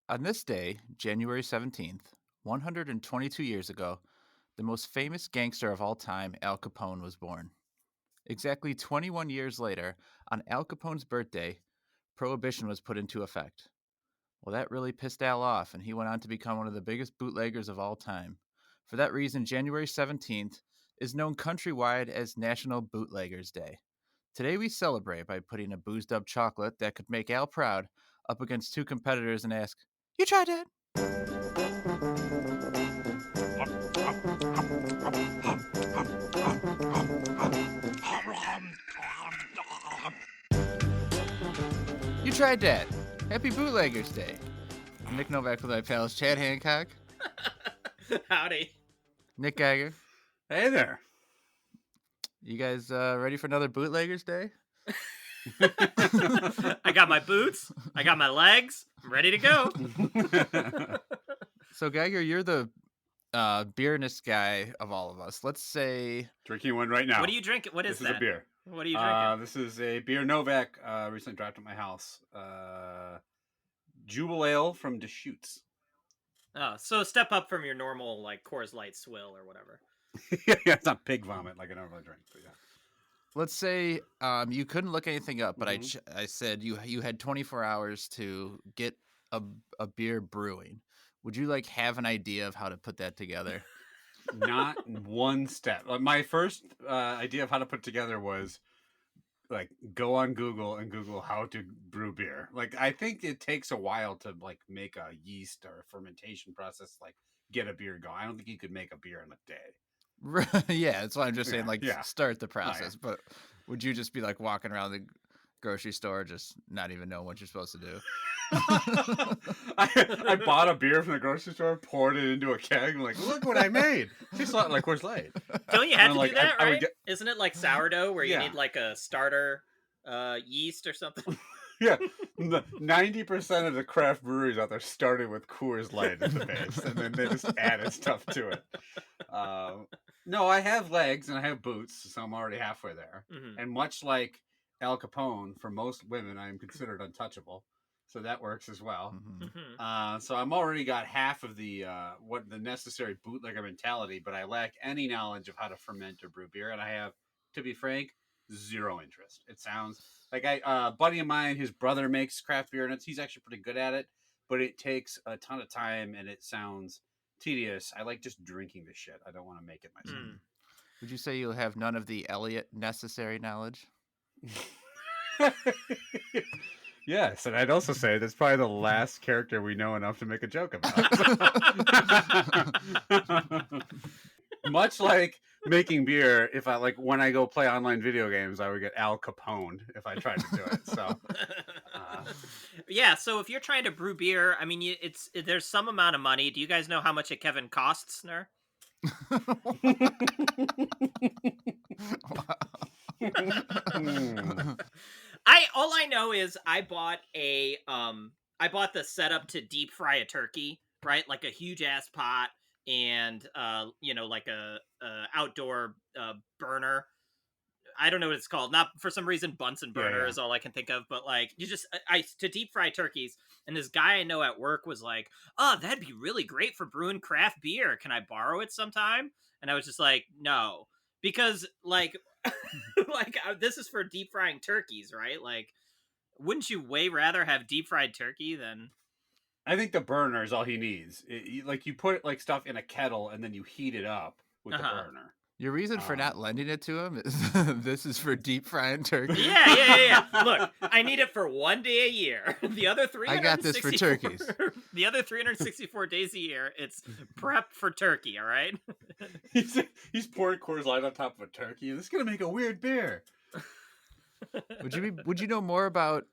On this day, January 17th, 122 years ago, the most famous gangster of all time, Al Capone, was born. Exactly 21 years later, on Al Capone's birthday, Prohibition was put into effect. Well, that really pissed Al off, and he went on to become one of the biggest bootleggers of all time. For that reason, January 17th is known countrywide as National Bootleggers Day. Today we celebrate by putting a boozed up chocolate that could make Al proud up against two competitors and ask, "You tried it?" You tried that. Happy Bootleggers Day. I'm Nick Novak with my pals Chad Hancock, Howdy. Nick Geiger. Hey there. You guys ready for another Bootleggers Day? I got my boots. I got my legs. I'm ready to go. So, Geiger, you're the beerness guy of all of us. Let's say... Drinking one right now. What are you drinking? What is this that? Is a beer. What are you drinking? This is a beer Novak recently dropped at my house. Jubal Ale from Deschutes. Oh, so step up from your normal like Coors Light swill or whatever. Yeah, it's not pig vomit like I normally drink, but yeah. Let's say you couldn't look anything up, but I said you had 24 hours to get a beer brewing. Would you like have an idea of how to put that together? Not one step. My first idea of how to put it together was like go on Google and Google how to brew beer. Like I think it takes a while to like make a yeast or a fermentation process, like get a beer going. I don't think you could make a beer in a day. Yeah, that's why I'm just saying, start the process. Oh, yeah. But would you just be like walking around the grocery store, just not even know what you're supposed to do? I bought a beer from the grocery store, poured it into a keg, and like, look what I made. Tastes a lot like Coors Light. Don't you have to do that, I right? Isn't it like sourdough where you need like a starter yeast or something? Yeah, 90% of the craft breweries out there started with Coors Light as the base, and then they just added stuff to it. No, I have legs and I have boots, so I'm already halfway there. Mm-hmm. And much like Al Capone, for most women, I am considered untouchable, so that works as well. Mm-hmm. So I'm already got half of the necessary bootlegger mentality, but I lack any knowledge of how to ferment or brew beer, and I have, to be frank, zero interest. It sounds like a buddy of mine, his brother makes craft beer, and he's actually pretty good at it, but it takes a ton of time and it sounds tedious. I like just drinking the shit. I don't want to make it myself. Would you say you have none of the Elliot necessary knowledge? Yes, and I'd also say that's probably the last character we know enough to make a joke about. Much like making beer, if I like when I go play online video games, I would get Al Capone if I tried to do it. So, yeah. So if you're trying to brew beer, I mean, there's some amount of money. Do you guys know how much a Kevin costs, Ner? All I know is I bought the setup to deep fry a turkey, right? Like a huge ass pot and like a outdoor burner. I don't know what it's called. Not for some reason Bunsen burner is all I can think of, but like you just to deep fry turkeys. And this guy I know at work was like, "Oh, that'd be really great for brewing craft beer. Can I borrow it sometime?" And I was just like, "No." Because like this is for deep frying turkeys, right? Like wouldn't you way rather have deep fried turkey than I think the burner is all he needs. You put like stuff in a kettle and then you heat it up with the burner. Your reason for not lending it to him is this is for deep frying turkey. Yeah. Look, I need it for 1 day a year. The other 364, I got this for turkeys. The other 364 days a year, it's prep for turkey. All right. He's pouring Coors Light on top of a turkey. This is gonna make a weird beer. Would you know more about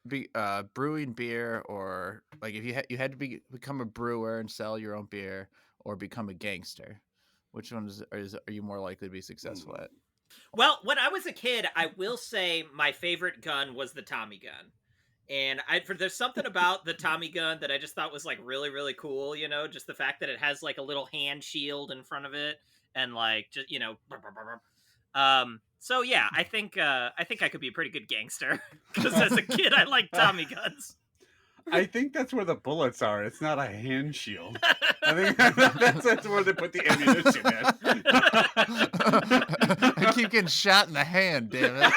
brewing beer, or like if you had to become a brewer and sell your own beer, or become a gangster? Which one are you more likely to be successful at? Well, when I was a kid, I will say my favorite gun was the Tommy gun. And there's something about the Tommy gun that I just thought was like really, really cool, just the fact that it has like a little hand shield in front of it and like just, so yeah, I think I could be a pretty good gangster because as a kid I liked Tommy guns. I think that's where the bullets are. It's not a hand shield. I think that's where they put the ammunition I keep getting shot in the hand, damn it.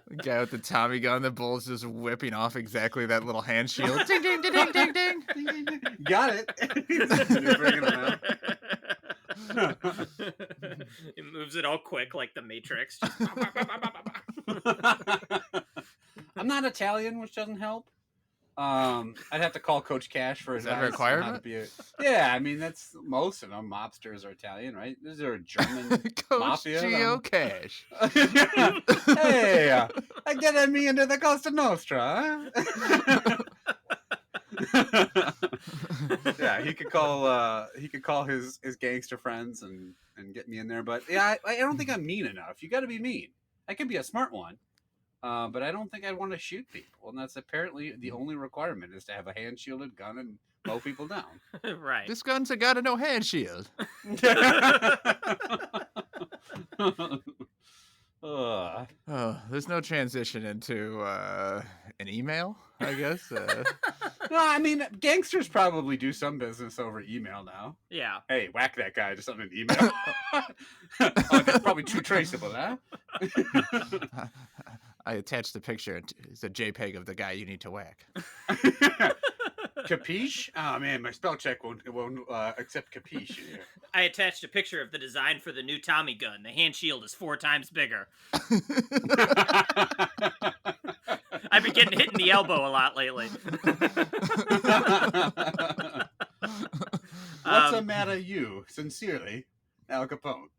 The guy with the Tommy gun, the bullets just whipping off exactly that little hand shield. Ding, ding, ding, ding, ding, ding. Got it. Just bringing it out. It moves it all quick like the Matrix. I'm not Italian, which doesn't help. I'd have to call Coach Cash for Is that a advice on how to requirement? be yeah, I mean that's most of them. Mobsters are Italian, right? Is there a German Coach mafia? Geo Cash. Hey, I get me into the Costa Nostra. Huh? Yeah, he could call his gangster friends and get me in there. But yeah, I don't think I'm mean enough. You got to be mean. I can be a smart one. But I don't think I'd want to shoot people, and that's apparently the only requirement is to have a hand shielded gun and mow people down. Right. This gun's got a no hand shield. Oh, there's no transition into an email, I guess. No, I mean, gangsters probably do some business over email now. Yeah. Hey, whack that guy just on an email. That's probably too traceable, huh? I attached the picture. It's a JPEG of the guy you need to whack. Capiche? Oh man, my spell check won't accept capiche here. I attached a picture of the design for the new Tommy gun. The hand shield is 4 times bigger. I've been getting hit in the elbow a lot lately. What's the matter, you? Sincerely, Al Capone.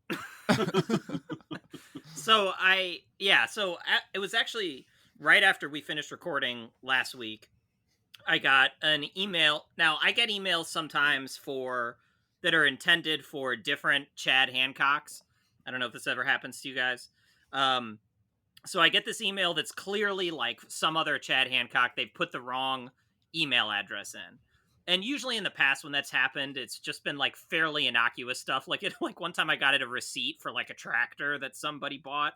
So it was actually right after we finished recording last week. I got an email. Now I get emails sometimes that are intended for different Chad Hancocks. I don't know if this ever happens to you guys. So I get this email that's clearly like some other Chad Hancock. They've put the wrong email address in. And usually in the past when that's happened, it's just been like fairly innocuous stuff. Like one time I got a receipt for like a tractor that somebody bought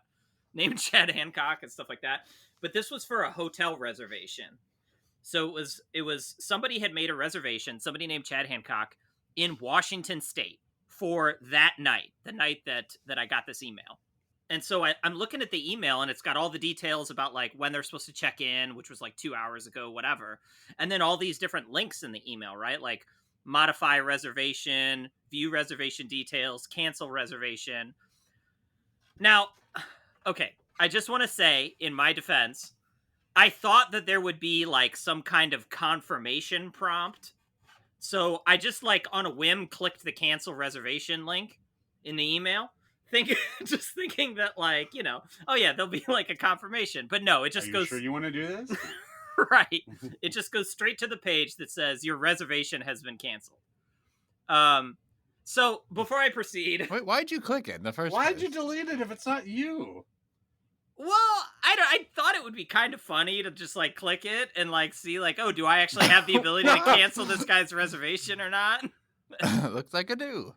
named Chad Hancock and stuff like that. But this was for a hotel reservation. So it was somebody had made a reservation, somebody named Chad Hancock in Washington State for that night, the night that I got this email. And so I'm looking at the email and it's got all the details about like when they're supposed to check in, which was like 2 hours ago, whatever. And then all these different links in the email, right? Like modify reservation, view reservation details, cancel reservation. Now, okay, I just want to say in my defense, I thought that there would be like some kind of confirmation prompt. So I just like on a whim clicked the cancel reservation link in the email. Just thinking that like, oh yeah, there'll be like a confirmation. But no, it just goes. Sure you want to do this? Right. It just goes straight to the page that says your reservation has been canceled. So before I proceed. Wait, why'd you click it in the first Why'd place? you delete it if it's not you? Well, I thought it would be kind of funny to just like click it and like see like, oh, do I actually have the ability to cancel this guy's reservation or not? Looks like I do.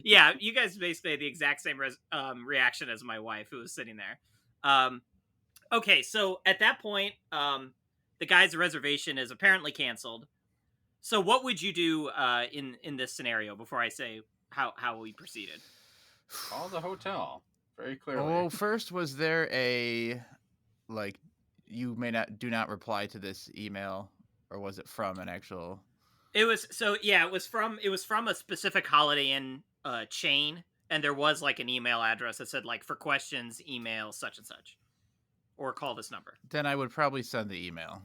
Yeah, you guys basically had the exact same reaction as my wife who was sitting there. Okay, so at that point, the guy's reservation is apparently canceled. So what would you do in this scenario before I say how we proceeded? Call the hotel very clearly. Well, first, was there a like you do not reply to this email, or was it from an actual? It was it was from a specific Holiday Inn chain, and there was like an email address that said like for questions, email such and such, or call this number. Then I would probably send the email.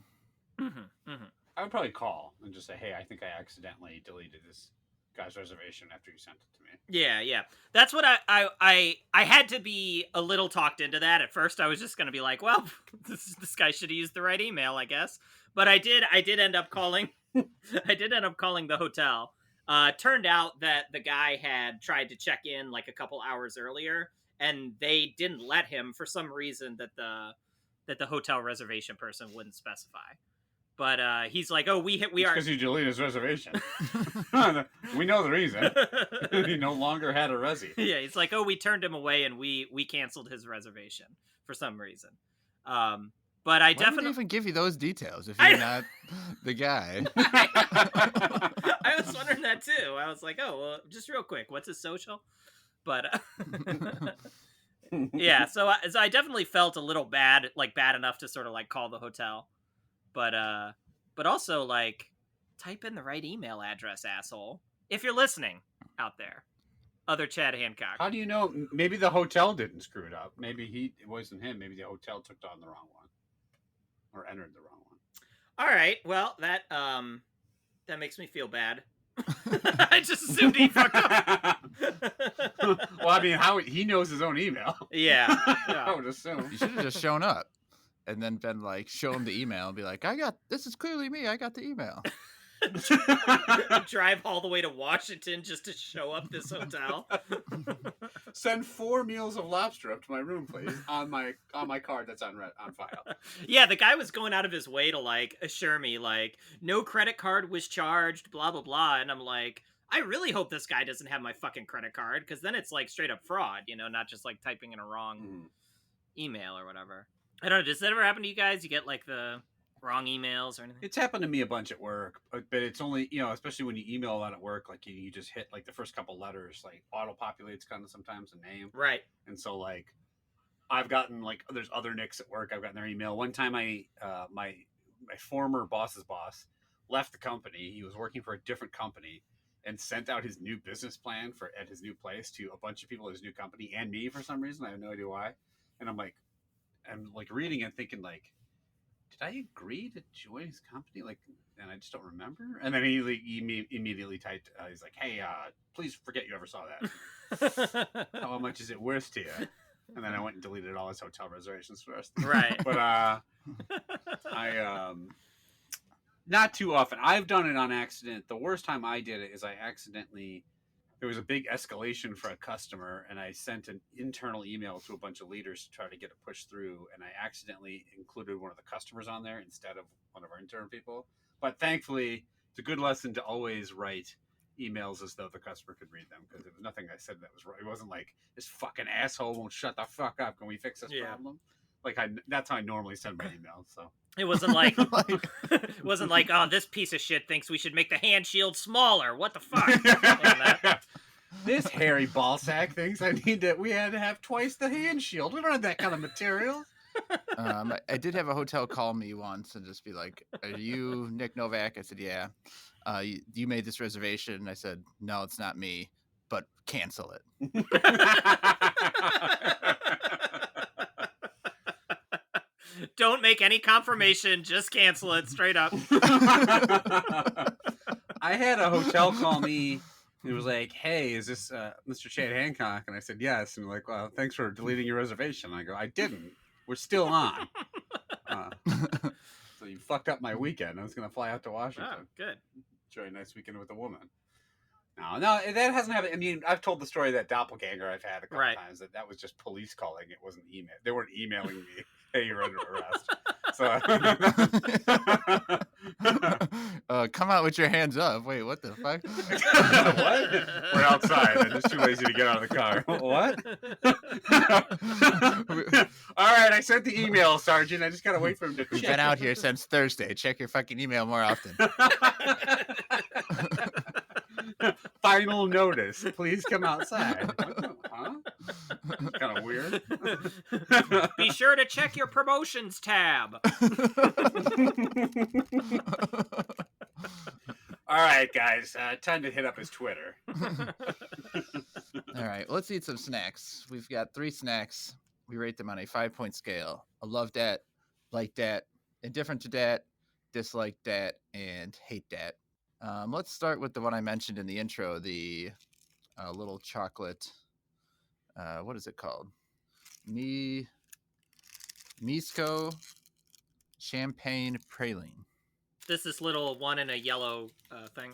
I would probably call and just say, hey, I think I accidentally deleted this guy's reservation after you sent it to me. Yeah. That's what I had to be a little talked into that. At first I was just going to be like, well, this guy should have used the right email, I guess. But I did end up calling the hotel. Turned out that the guy had tried to check in like a couple hours earlier and they didn't let him for some reason that the hotel reservation person wouldn't specify. But he's like, oh, we are because you deleted his reservation. We know the reason. He no longer had a resi. Yeah, he's like, oh, we turned him away and we canceled his reservation for some reason. But I Why would they definitely even give you those details if you're not the guy? I was wondering that too. I was like, oh, well, just real quick, what's his social? But yeah, so I definitely felt a little bad, like bad enough to sort of like call the hotel, but also like type in the right email address, asshole. If you're listening out there, other Chad Hancock. How do you know? Maybe the hotel didn't screw it up. Maybe it wasn't him. Maybe the hotel took on the wrong one or entered the wrong one. All right, well that makes me feel bad. I just assumed he fucked up. Well, I mean, how he knows his own email. Yeah. I would assume. You should have just shown up and then been like, show him the email and be like, this is clearly me. I got the email. Drive all the way to Washington just to show up this hotel. Send 4 meals of lobster up to my room, please, on my card that's on file. Yeah, the guy was going out of his way to like assure me like no credit card was charged, blah blah blah, and I'm like, I really hope this guy doesn't have my fucking credit card because then it's like straight up fraud, not just like typing in a wrong email or whatever. I don't know. Does that ever happen to you guys? You get like the wrong emails or anything? It's happened to me a bunch at work, but it's only, especially when you email a lot at work, like you just hit like the first couple letters, like auto populates kind of sometimes a name. Right. And so like I've gotten like, there's other Nicks at work. I've gotten their email. One time my former boss's boss left the company. He was working for a different company and sent out his new business plan at his new place to a bunch of people at his new company and me for some reason. I have no idea why. And I'm like reading it thinking like, did I agree to join his company? Like, and I just don't remember. And then he immediately typed, he's like, hey, please forget you ever saw that. How much is it worth to you? And then I went and deleted all his hotel reservations for us. Right. But I not too often. I've done it on accident. The worst time I did it is there was a big escalation for a customer, and I sent an internal email to a bunch of leaders to try to get it pushed through, and I accidentally included one of the customers on there instead of one of our internal people. But thankfully, it's a good lesson to always write emails as though the customer could read them, because there was nothing I said that was right. It wasn't like, this fucking asshole won't shut the fuck up. Can we fix this problem? Like, that's how I normally send my emails, so. It wasn't like, oh, this piece of shit thinks we should make the hand shield smaller. What the fuck? This hairy ballsack thinks we had to have twice the hand shield. We don't have that kind of material. I did have a hotel call me once and just be like, are you Nick Novak? I said, yeah. You made this reservation? I said, no, it's not me, but cancel it. Don't make any confirmation. Just cancel it straight up. I had a hotel call me. It was like, hey, is this Mr. Chad Hancock? And I said, yes. And like, well, thanks for deleting your reservation. And I go, I didn't. We're still on. So you fucked up my weekend. I was going to fly out to Washington. Oh, good. Enjoy a nice weekend with a woman. No, that hasn't happened. I mean, I've told the story of that doppelganger I've had a couple times. That was just police calling. It wasn't email. They weren't emailing me, hey, you're under arrest. So, come out with your hands up. Wait, what the fuck? What? We're outside. I'm just too lazy to get out of the car. What? All right, I sent the email, Sergeant. I just gotta wait for him to. We've been out here since Thursday. Check your fucking email more often. Final notice. Please come outside. Huh? Kind of weird. Be sure to check your promotions tab. All right, guys. Time to hit up his Twitter. All right, let's eat some snacks. We've got 3 snacks. We rate them on a 5-point scale. I love that, like that, indifferent to that, dislike that, and hate that. Let's start with the one I mentioned in the intro, the little chocolate. What is it called? Miezko Champagne Praline. This little one in a yellow thing.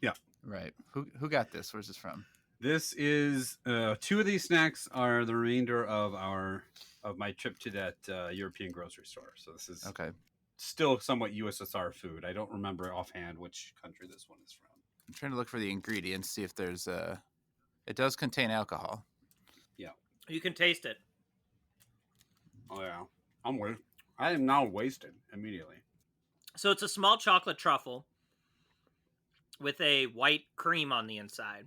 Yeah. Right. Who got this? Where's this from? This is 2 of these snacks are the remainder of my trip to that European grocery store. So this is okay. still somewhat USSR food. I don't remember offhand which country this one is from. I'm trying to look for the ingredients, see if there's it does contain alcohol. Yeah. You can taste it. Oh yeah. I am now wasted immediately. So it's a small chocolate truffle with a white cream on the inside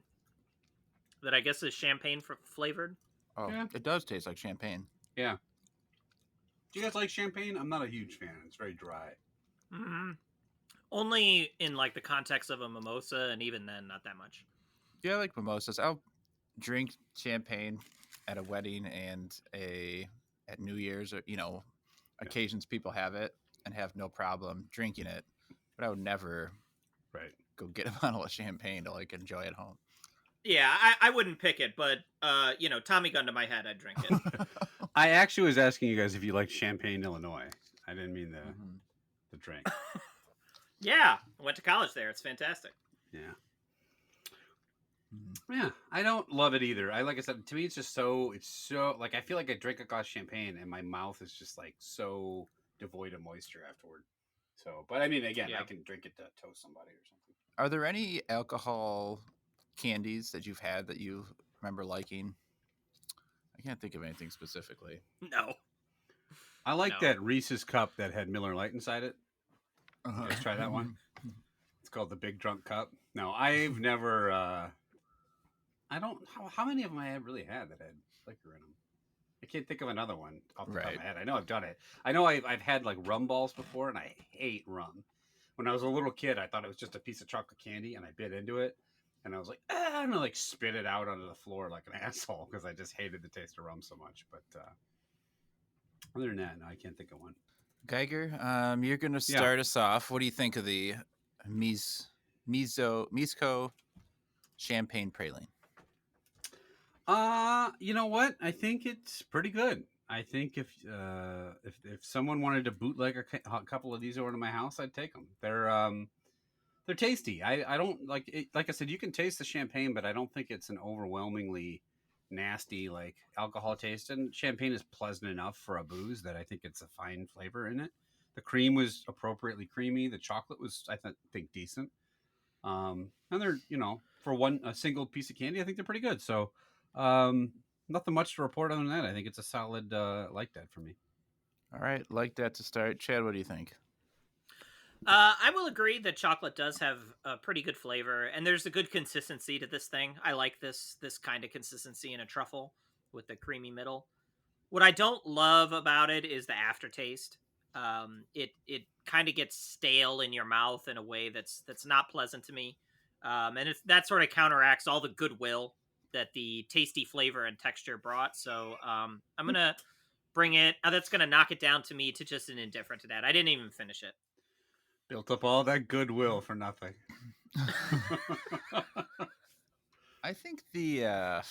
that I guess is champagne flavored. Oh, Yeah. it does taste like champagne. Yeah. Do you guys like champagne? I'm not a huge fan. It's very dry. Mm-hmm. Only in like the context of a mimosa, and even then, not that much. Yeah, I like mimosas. I'll drink champagne at a wedding and at New Year's, or occasions people have it and have no problem drinking it. But I would never Right. go get a bottle of champagne to like enjoy at home. Yeah, I wouldn't pick it, but Tommy gun to my head, I'd drink it. I actually was asking you guys if you like Champaign, Illinois. I didn't mean the drink. Yeah, I went to college there. It's fantastic. Yeah. Yeah, I don't love it either. Like I said, to me, it's so like I feel like I drink a glass of champagne and my mouth is just like so devoid of moisture afterward. So, but I mean, again, Yeah. I can drink it to toast somebody or something. Are there any alcohol candies that you've had that you remember liking? I can't think of anything specifically. No. I like No. that Reese's cup that had Miller Lite inside it. Let's try that one. It's called the Big Drunk Cup. No, I've never. I don't. How many of them I have really had that had liquor in them? I can't think of another one off the top of my head. I know I've done it. I know I've had like rum balls before, and I hate rum. When I was a little kid, I thought it was just a piece of chocolate candy, and I bit into it, and I was like, I'm gonna like spit it out onto the floor like an asshole because I just hated the taste of rum so much. But other than that, no, I can't think of one. Geiger, you're gonna start us off. What do you think of the Miezko Champagne Praline? You know what? I think it's pretty good. I think if someone wanted to bootleg a couple of these over to my house, I'd take them. They're tasty. I don't like it. Like I said, you can taste the champagne, but I don't think it's an overwhelmingly nasty like alcohol taste. And champagne is pleasant enough for a booze that I think it's a fine flavor in it. The cream was appropriately creamy. The chocolate was, I think, decent. And they're, for a single piece of candy, I think they're pretty good. So, nothing much to report other than that. I think it's a solid like that for me. All right, like that to start. Chad, what do you think? I will agree that chocolate does have a pretty good flavor, and there's a good consistency to this thing. I like this kind of consistency in a truffle with the creamy middle. What I don't love about it is the aftertaste. It kind of gets stale in your mouth in a way that's not pleasant to me, and that sort of counteracts all the goodwill that the tasty flavor and texture brought. So I'm gonna bring it. That's gonna knock it down to me to just an indifferent to that. I didn't even finish it. Built up all that goodwill for nothing. I think I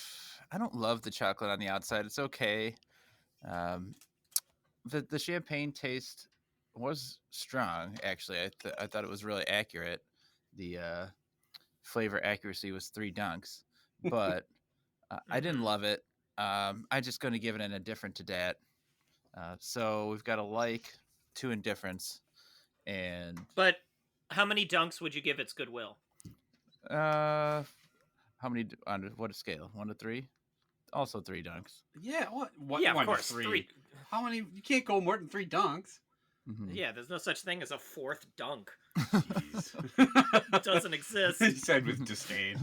don't love the chocolate on the outside. It's okay. The champagne taste was strong. Actually, I thought it was really accurate. The flavor accuracy was 3 dunks, but I didn't love it. I'm just going to give it an indifferent to that. So we've got a like, 2 indifference, and But how many dunks would you give its goodwill? how many on what scale? 1 to 3? Also 3 dunks. Yeah, what? Yeah, of 1 to course. 3? 3. How many? You can't go more than 3 dunks. Mm-hmm. Yeah, there's no such thing as a 4th dunk. Jeez. It doesn't exist. He said with disdain.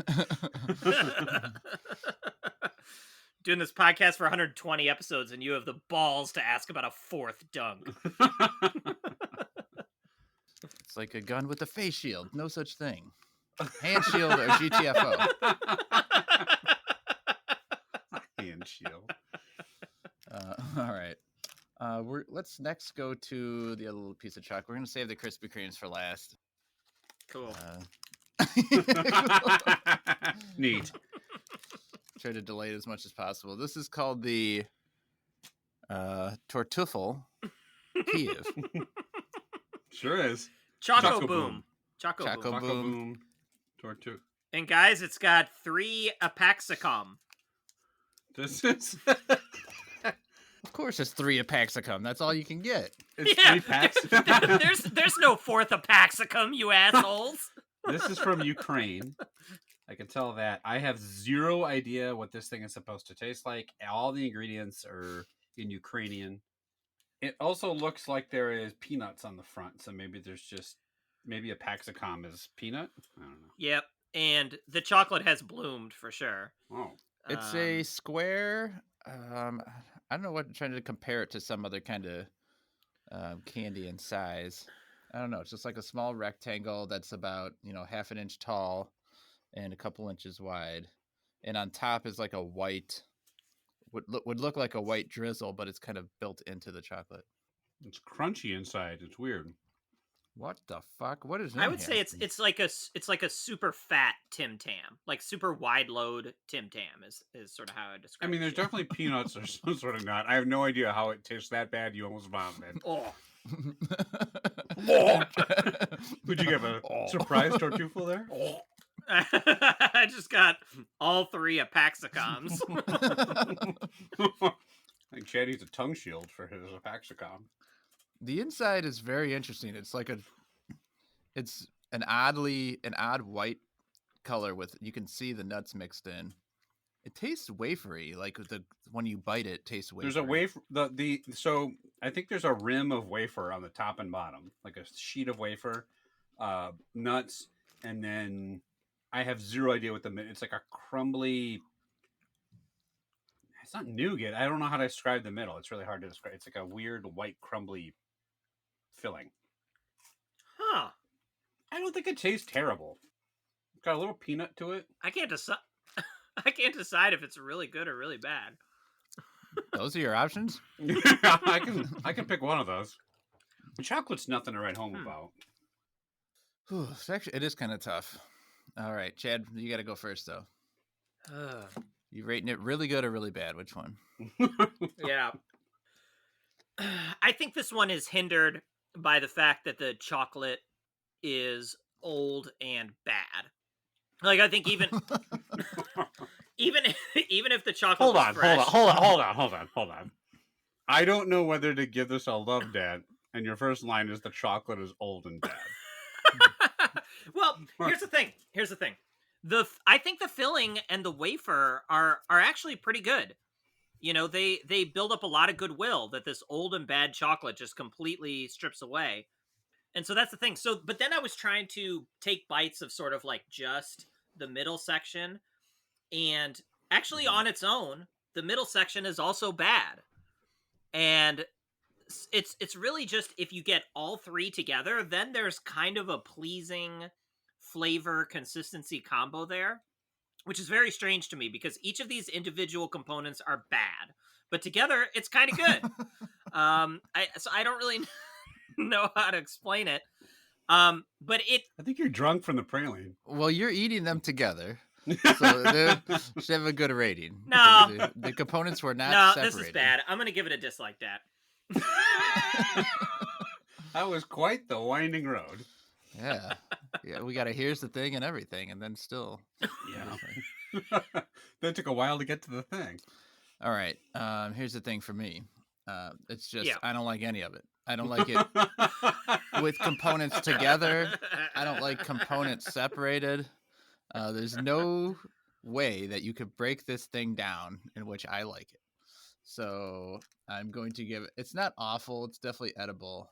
Doing this podcast for 120 episodes, and you have the balls to ask about a 4th dunk. It's like a gun with a face shield. No such thing. Hand shield or GTFO. Hand shield. All right. Let's next go to the other little piece of chocolate. We're gonna save the Krispy Kremes for last. Cool. Neat. Try to delay it as much as possible. This is called the Tortufel Kyiv. Sure is. Choco Boom. Choco Choco Boom. Boom. Tortu. And guys, it's got 3 Apaxicum. This is. Of course, it's 3 a Paxicum. That's all you can get. It's Yeah, 3 packs. there's no 4th of Paxicum, you assholes. This is from Ukraine. I can tell that. I have zero idea what this thing is supposed to taste like. All the ingredients are in Ukrainian. It also looks like there is peanuts on the front, so maybe maybe a Paxicom is peanut. I don't know. Yep, and the chocolate has bloomed for sure. Oh, It's a square. I don't know what I'm trying to compare it to some other kind of candy in size. I don't know. It's just like a small rectangle that's about half an inch tall and a couple inches wide, and on top is like a white would look like a white drizzle, but it's kind of built into the chocolate. it's crunchy inside. It's weird. What the fuck? What is in I would here? say it's like a super fat Tim Tam, like super wide load Tim Tam is sort of how I describe. I mean, there's it. definitely peanuts or some sort of nut. I have no idea how it tastes that bad. You almost vomited. Oh, Would you give a surprise tortufel there? I just got all 3 a Paxicoms. I think Chad needs a tongue shield for his Paxicom. The inside is very interesting. It's an odd white color with you can see the nuts mixed in. It tastes wafery, like when you bite it tastes wafery. There's a wafer. So I think there's a rim of wafer on the top and bottom, like a sheet of wafer, nuts, and then I have zero idea what it's like a crumbly. It's not nougat. I don't know how to describe the middle. It's really hard to describe. It's like a weird white crumbly filling. Huh. I don't think it tastes terrible. It's got a little peanut to it. I can't decide. I can't decide if it's really good or really bad. Those are your options? I can pick one of those. The chocolate's nothing to write home about. Whew, it is kind of tough. All right, Chad, you got to go first though. You rating it really good or really bad? Which one? Yeah. I think this one is hindered by the fact that the chocolate is old and bad. Like I think even if the chocolate was fresh, hold on. I don't know whether to give this a love dad, and your first line is the chocolate is old and bad. Well, here's the thing. I think the filling and the wafer are actually pretty good. They build up a lot of goodwill that this old and bad chocolate just completely strips away. And so that's the thing. So, but then I was trying to take bites of sort of like just the middle section, and actually on its own, the middle section is also bad. And it's really just if you get all 3 together, then there's kind of a pleasing flavor consistency combo there, which is very strange to me because each of these individual components are bad, but together it's kind of good. I don't really know how to explain it. But I think you're drunk from the praline. Well, you're eating them together, so they should have a good rating. No. The components were not separated. This is bad. I'm gonna give it a dislike that. That was quite the winding road. Yeah, we got a here's the thing and everything, and then still. Yeah. That took a while to get to the thing. All right. Here's the thing for me. It's just Yeah. I don't like any of it. I don't like it with components together. I don't like components separated. There's no way that you could break this thing down in which I like it. So I'm going to give it. It's not awful. It's definitely edible.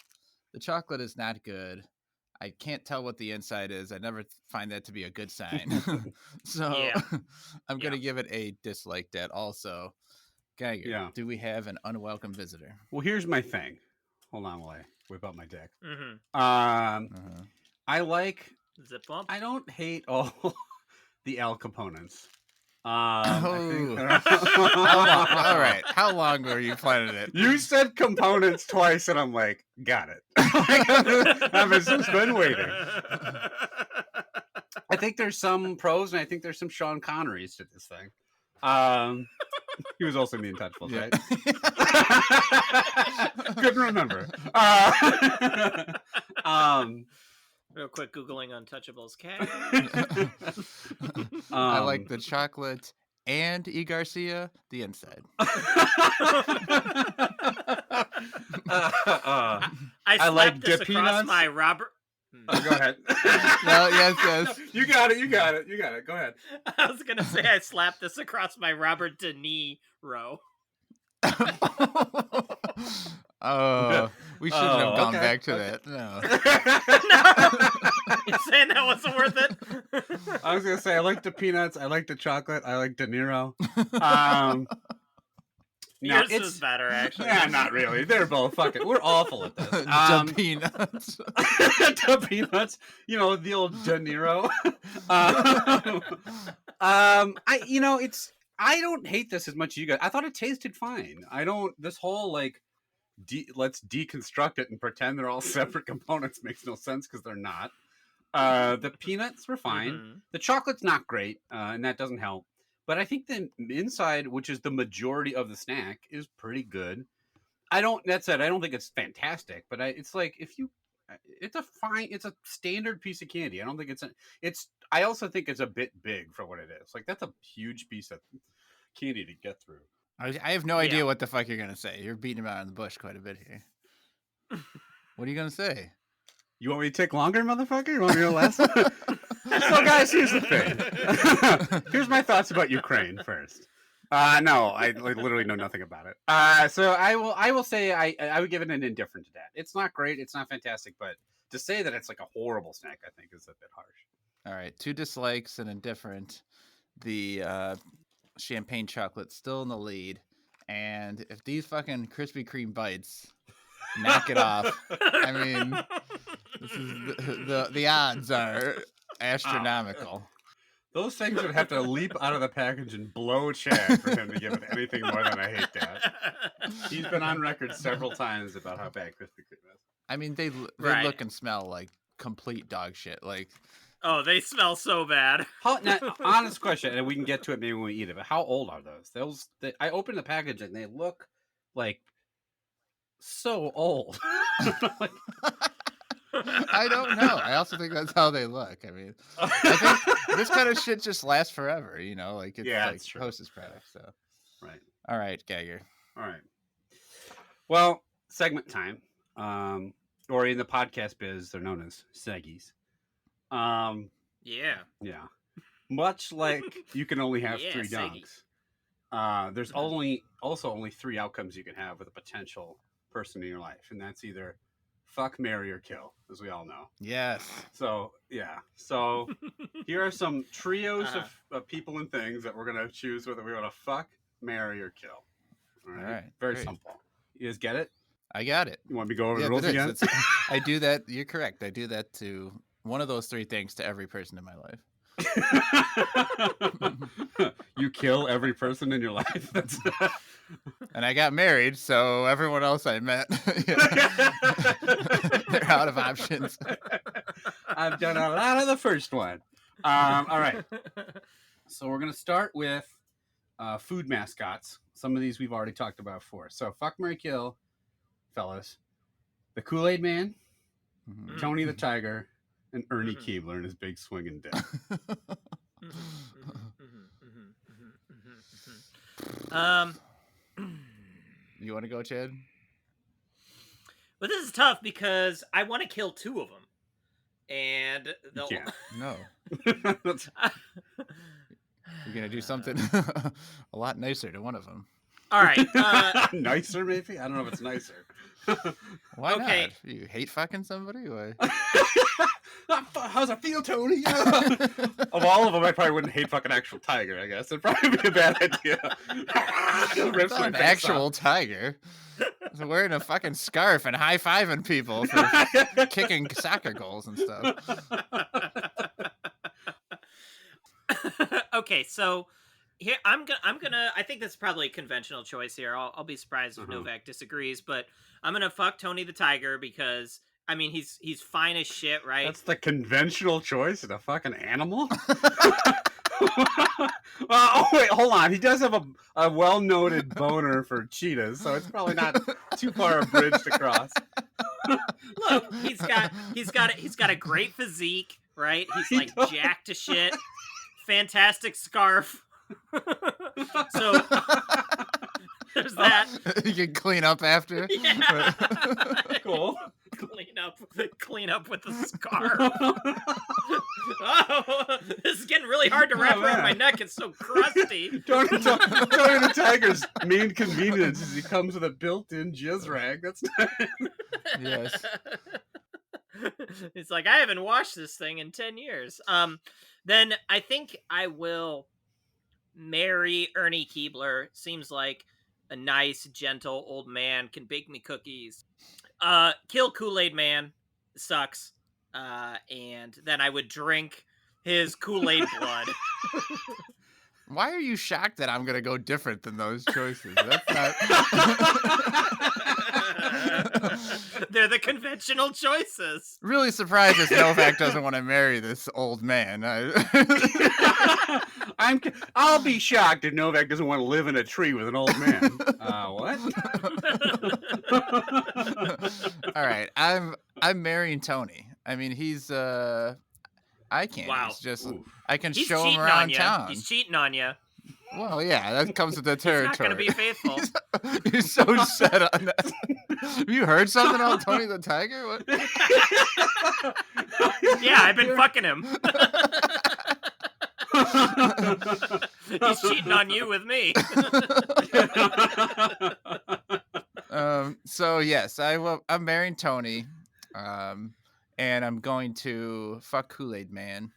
The chocolate is not good. I can't tell what the inside is. I never find that to be a good sign. So Yeah. I'm going to give it a dislike that also. Geiger, do we have an unwelcome visitor? Well, here's my thing. Hold on while I whip out my deck. Mm-hmm. I like Zip bump. I don't hate all the L components. All right. How long were you planning it? You said components twice, and I'm like, got it. I've just been waiting. I think there's some pros, and I think there's some Sean Connerys to this thing. He was also in The Untouchables, right? Couldn't remember. Real quick Googling Untouchables cat. I like the chocolate and E. Garcia, the inside. I like slapped this the across peanuts. my Robert. Go ahead. No, yes. You got it. Go ahead. I was gonna say I slapped this across my Robert De Niro. Oh, we shouldn't have gone okay, back to okay. that. No. You're saying that wasn't worth it? I was gonna say I like the peanuts. I like the chocolate. I like De Niro. No, Yours it's was better, actually. Yeah, not really. They're both fucking. We're awful at this. The peanuts. The peanuts. You know, the old De Niro. I don't hate this as much as you guys. I thought it tasted fine. I don't. This whole like, let's deconstruct it and pretend they're all separate components makes no sense because they're not. The peanuts were fine. Mhm. The chocolate's not great, and that doesn't help. But I think the inside, which is the majority of the snack, is pretty good. That said, I don't think it's fantastic, but it's like it's a standard piece of candy. I don't think I also think it's a bit big for what it is. Like, that's a huge piece of candy to get through. I have no idea what the fuck you're gonna say. You're beating around the bush quite a bit here. What are you gonna say? You want me to take longer, motherfucker? You want me to last? So, guys, here's the thing. Here's my thoughts about Ukraine first. No, I literally know nothing about it. So I will say I would give it an indifferent to that. It's not great. It's not fantastic. But to say that it's like a horrible snack, I think is a bit harsh. All right, 2 dislikes and indifferent. The champagne chocolate still in the lead. And if these fucking Krispy Kreme bites knock it off, I mean, this is the odds are astronomical. Those things would have to leap out of the package and blow Chad for him to give it anything more than I hate that. He's been on record several times about how bad Krispy Kreme is. I mean, they Right. look and smell like complete dog shit. Like, Oh, they smell so bad. Now, honest question, and we can get to it maybe when we eat it. But how old are those? I opened the package and they look like so old. Like, I don't know. I also think that's how they look. I mean, I think this kind of shit just lasts forever. You know, like it's Yeah, like that's true. Hostess product. So, right. All right, Gagger. All right. Well, segment time. Or in the podcast biz, they're known as seggies. Yeah. Yeah. Much like you can only have Yeah, 3 seggy. dunks. There's only 3 outcomes you can have with a potential person in your life, and that's either fuck, marry, or kill, as we all know. Yes. So yeah. So here are some trios Uh-huh. of people and things that we're gonna choose whether we want to fuck, marry, or kill. All right. All right, Very great. simple. You guys get it? I got it. You want me to go over Yeah, the rules it is. again? I do that. You're correct. I do that to one of those 3 things to every person in my life. You kill every person in your life. That's And I got married, so everyone else I met, they're out of options. I've done a lot of the first one. All right. So we're gonna start with food mascots. Some of these we've already talked about before. So fuck, marry, kill, fellas. The Kool-Aid Man, Mhm. Tony the Tiger, and Ernie Keebler and his big swinging dick. You want to go, Chad? But this is tough because I want to kill 2 of them, and You can't. No. That's- You're gonna do something a lot nicer to one of them. All right. nicer, maybe? I don't know if it's nicer. Why Okay. not? You hate fucking somebody? Why? How's it feel, Tony? Of all of them, I probably wouldn't hate fucking actual tiger, I guess. It'd probably be a bad idea. It's not an actual tiger. It's wearing a fucking scarf and high-fiving people for kicking soccer goals and stuff. Okay, so here I'm gonna. I think that's probably a conventional choice here. I'll be surprised if Novak disagrees, but I'm gonna fuck Tony the Tiger because I mean he's fine as shit, right? That's the conventional choice of a fucking animal? Oh, wait, hold on. He does have a well-noted boner for cheetahs, so it's probably not too far a bridge to cross. Look, he's got a great physique, right? He's He like does. jacked to shit, fantastic scarf. So there's that. You can clean up after. Yeah. Cool. Clean up with the scarf. Oh, this is getting really hard to wrap around my neck. It's so crusty. Tony the Tiger's main convenience is he comes with a built-in jizz rag. That's Yes. It's like, I haven't washed this thing in 10 years. Then I think I will marry Ernie Keebler. Seems like a nice, gentle old man, can bake me cookies. Kill Kool-Aid Man. Sucks. And then I would drink his Kool-Aid blood. Why are you shocked that I'm gonna go different than those choices? That's not. They're the conventional choices. Really surprised that Novak doesn't want to marry this old man. I'll be shocked if Novak doesn't want to live in a tree with an old man. What? All right, I'm marrying Tony. I mean, he's I can't. Wow. He's just Oof. I can He's show him cheating on around you. town. He's cheating on you. Well, yeah, that comes with the He's not territory. going to be faithful. He's so set on that. Have you heard something on Tony the Tiger? What? Yeah, I've been fucking him. He's cheating on you with me. So yes, I'm marrying Tony, and I'm going to fuck Kool-Aid Man.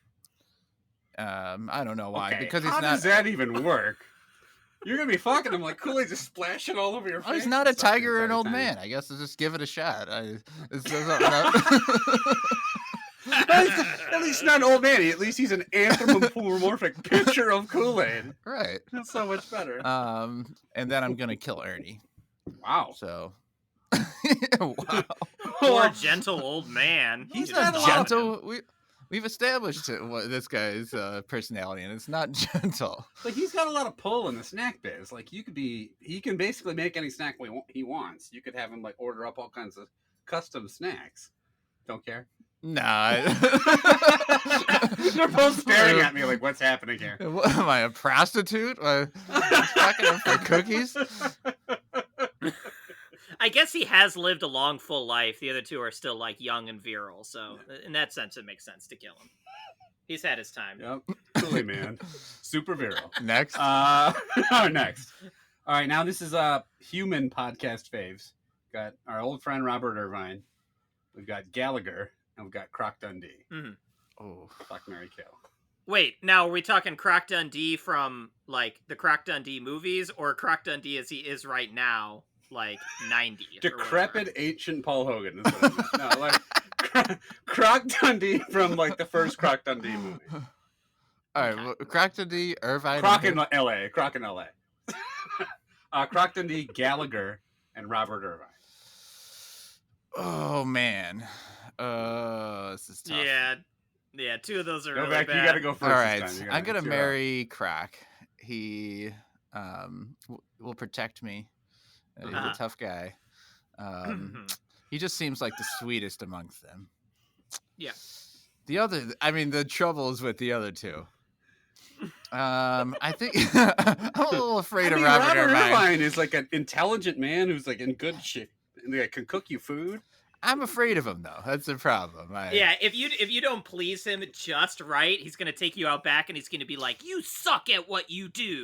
I don't know why, Okay, because he's how not. does that even work? You're gonna be fucking him like Kool-Aid just splashing all over your face. Oh, he's not a and stuff the tiger or an entire old time. man. I guess I'll just give it a shot. At least not an old man. At least he's an anthropomorphic picture of Kool-Aid. Right. That's so much better. And then I'm gonna kill Ernie. Wow. So. Wow. Poor gentle old man. He's You not just love him. gentle. We've established what this guy's personality, and it's not gentle. Like he's got a lot of pull in the snack biz. Like he can basically make any snack he wants. You could have him like order up all kinds of custom snacks. Don't care. Nah. They're both staring at me like, what's happening here? What, am I a prostitute? Fucking him for cookies? I guess he has lived a long, full life. The other two are still like young and virile, so in that sense, it makes sense to kill him. He's had his time. Yep. Kool-Aid Man. Super virile. Next. Next. All right, now this is human podcast faves. Got our old friend Robert Irvine. We've got Gallagher, and we've got Croc Dundee. Mm-hmm. Oh, Fuck, Mary kill. Wait, now are we talking Croc Dundee from like the Croc Dundee movies, or Croc Dundee as he is right now? Like 90. Decrepit ancient Paul Hogan is what I meant. No, like Croc Dundee from like the first Croc Dundee movie. all right. Well, Croc Dundee, Irvine. Croc in L.A. Croc in L.A. Croc Dundee, Gallagher, and Robert Irvine. Oh man. This is tough. Yeah. Two of those are really Novak, bad. you got to go first. All right. This time. I'm gonna marry Croc. He will protect me. He's a tough guy. He just seems like the sweetest amongst them. Yeah. The trouble is with the other two. I think I'm a little afraid of Robert Irvine. Is like an intelligent man who's like in good shape and like, can cook you food. I'm afraid of him though. That's the problem. Yeah, if you don't please him just right, he's gonna take you out back and he's gonna be like, "You suck at what you do."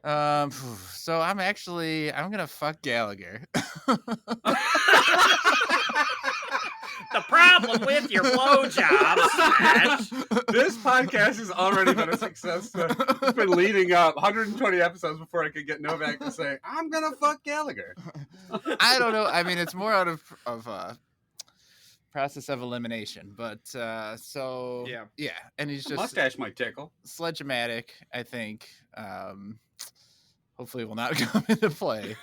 So I'm gonna fuck Gallagher. The problem with your blowjob, Smash. This podcast has already been a success. It's been leading up 120 episodes before I could get Novak to say, "I'm gonna fuck Gallagher." I don't know. I mean, it's more out of process of elimination, but yeah, and he's just Mustache might tickle. sledge-matic, I think. Hopefully, will not come into play.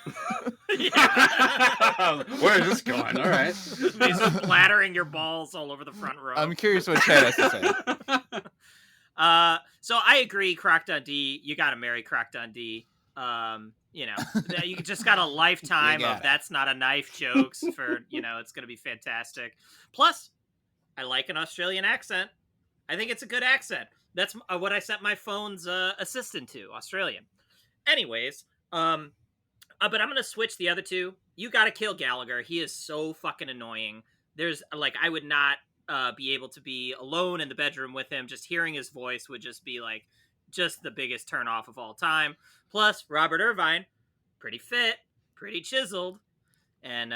Where is this going? All right. He's splattering your balls all over the front row. I'm curious what Chad has to say. So I agree, Croc Dundee. You got to marry Croc Dundee. You just got a lifetime of "that's not a knife" jokes for, it's going to be fantastic. Plus, I like an Australian accent. I think it's a good accent. That's what I set my phone's assistant to, Australian. Anyways, but I'm gonna switch the other two. You gotta kill Gallagher. He is so fucking annoying. There's like I would not be able to be alone in the bedroom with him. Just hearing his voice would just be like just the biggest turn off of all time. Plus Robert Irvine, pretty fit, pretty chiseled, and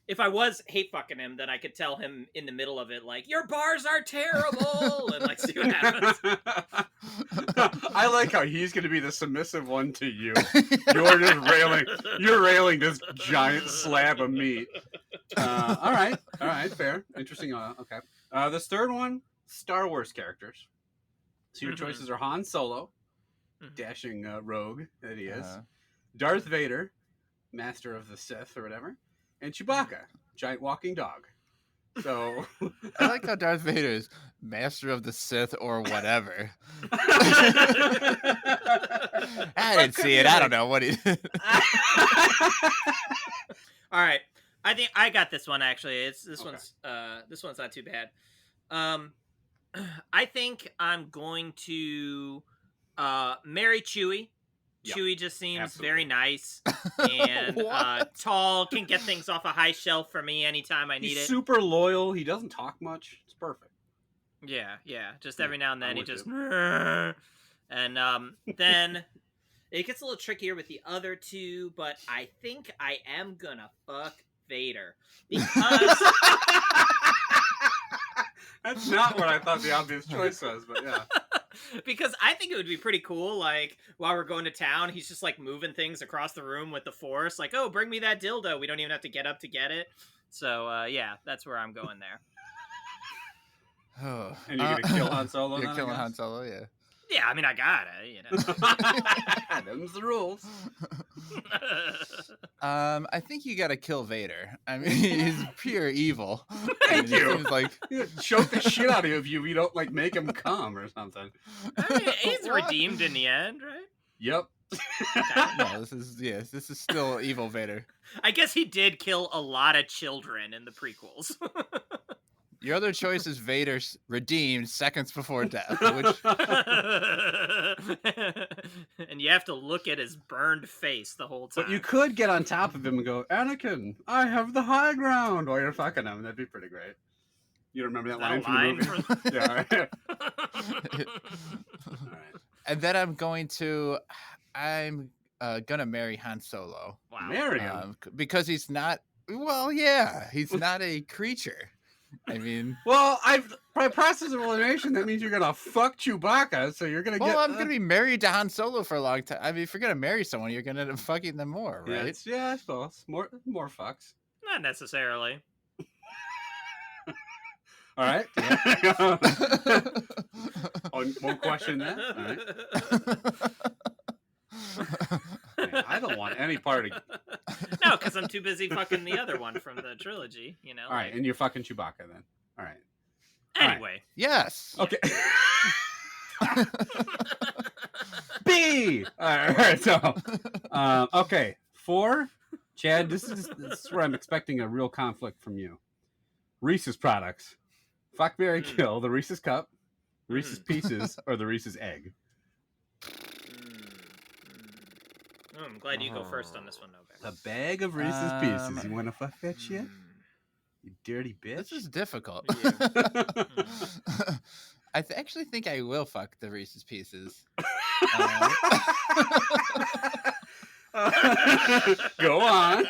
if I was hate fucking him, then I could tell him in the middle of it, like, your bars are terrible, and like see what happens. I like how he's going to be the submissive one to you. You're just railing. You're railing this giant slab of meat. All right, fair, interesting. Okay, this third one, Star Wars characters. So your choices are Han Solo, dashing rogue that he is, Darth Vader, master of the Sith or whatever, and Chewbacca, giant walking dog. So I like how Darth Vader is master of the Sith or whatever. I didn't see it. I don't know what he. All right, I think I got this one actually. This one's not too bad. I think I'm going to marry Chewie. Yep. Chewie just seems Absolutely. very nice and tall, can get things off a high shelf for me anytime I need he's it. super loyal. He doesn't talk much. It's perfect. Yeah. Just every now and then I'm he with just you. and then it gets a little trickier with the other two, but I think I am gonna fuck Vader because That's not what I thought the obvious choice was, but yeah. because I think it would be pretty cool, like, while we're going to town, he's just, like, moving things across the room with the Force, like, oh, bring me that dildo, we don't even have to get up to get it, so, yeah, that's where I'm going there. Oh. And you're going to kill Han Solo? You're killing Han Solo, yeah. Yeah, I mean, I got it, Them's the rules. I think you gotta kill Vader. I mean, he's pure evil. Thank you. Seems like Choke the shit out of you if you don't, like, make him come or something. I mean, he's redeemed in the end, right? Yep. No, this is still evil Vader. I guess he did kill a lot of children in the prequels. Your other choice is Vader's redeemed seconds before death, which and you have to look at his burned face the whole time. But you could get on top of him and go, Anakin, I have the high ground while you're fucking him. That'd be pretty great. You remember that line from the movie? Yeah, all right. All right. And then I'm gonna marry Han Solo. Wow. Marry him? Because he's not. Well, yeah, he's not a creature. I mean, well, by process of elimination, that means you're gonna fuck Chewbacca, so you're gonna get. Well, I'm gonna be married to Han Solo for a long time. I mean, if you're gonna marry someone, you're gonna end up fucking them more, right? Yeah, I suppose more fucks. Not necessarily. All right. Won't question that. All right. I don't want any part of. No, because I'm too busy fucking the other one from the trilogy. You know. All right, and you're fucking Chewbacca then. All right. Anyway. Yes. Okay. B. All right. So, okay. 4, Chad. This is where I'm expecting a real conflict from you. Reese's products. Fuck, Mary, kill the Reese's cup, Reese's Pieces, or the Reese's egg. Oh, I'm glad you go first on this one, Novak. A bag of Reese's Pieces. You want to fuck that shit? You dirty bitch. This is difficult. Yeah. I actually think I will fuck the Reese's Pieces. Go on.